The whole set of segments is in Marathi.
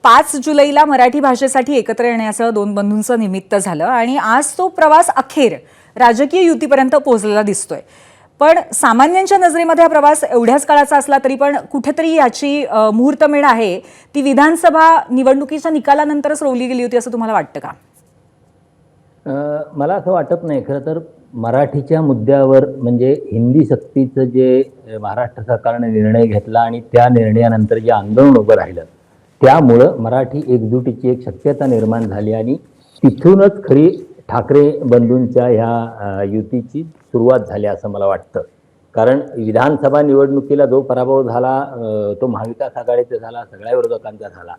5 जुलैला मराठी भाषेसाठी एकत्र येण्याचं दोन बंधूंचं निमित्त झालं आणि आज तो प्रवास अखेर राजकीय युतीपर्यंत पोहोचलेला दिसतोय. पण सामान्यांच्या नजरेमध्ये हा प्रवास एवढ्याच काळाचा असला तरी पण कुठेतरी याची मुहूर्तमेढ आहे ती विधानसभा निवडणुकीच्या निकालानंतरच रोवली गेली होती असं तुम्हाला वाटतं का? मला असं वाटत नाही. खरं तर मराठीच्या मुद्द्यावर म्हणजे हिंदी सक्तीचं जे महाराष्ट्र सरकारने निर्णय घेतला आणि त्या निर्णयानंतर जे आंदोलन उभं राहिलं त्यामुळं मराठी एकजुटीची एक शक्यता निर्माण झाली आणि तिथूनच खरी ठाकरे बंधूंच्या ह्या युतीची सुरुवात झाली असं मला वाटतं. कारण विधानसभा निवडणुकीला जो पराभव झाला तो महाविकास आघाडीचा झाला, सगळ्या विरोधकांचा झाला.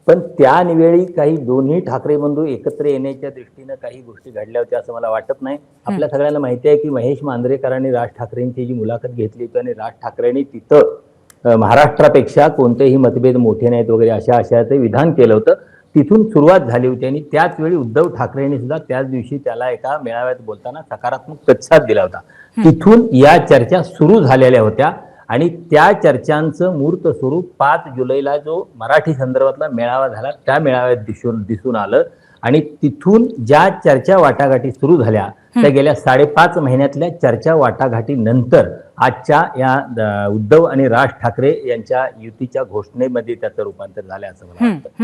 पण त्यावेळी काही दोन्ही ठाकरे बंधू एकत्र येण्याच्या दृष्टीनं काही गोष्टी घडल्या होत्या असं मला वाटत नाही. आपल्या सगळ्यांना माहिती आहे की महेश मांजरेकरांनी राज ठाकरेंची जी मुलाखत घेतली होती आणि राज ठाकरेंनी तिथं महाराष्ट्रापेक्षा कोणतेही मतभेद मोठे नाहीत वगैरे अशा आशयाचं विधान केलं होतं. तिथून सुरुवात झाली होती आणि त्याच वेळी उद्धव ठाकरेंनी सुद्धा त्याच दिवशी त्याला एका मेळाव्यात बोलताना सकारात्मक प्रतिसाद दिला होता. तिथून या चर्चा सुरू झालेल्या होत्या आणि त्या चर्चांचं मूर्त स्वरूप 5 जुलैला जो मराठी संदर्भातला मेळावा झाला त्या मेळाव्यात दिसून आलं आणि तिथून ज्या चर्चा वाटाघाटी सुरू झाल्या त्या गेल्या 5.5 महिन्यातल्या चर्चा वाटाघाटी नंतर आजच्या या उद्धव आणि राज ठाकरे यांच्या युतीच्या घोषणेमध्ये त्याचं रूपांतर झालं असं मला वाटतं.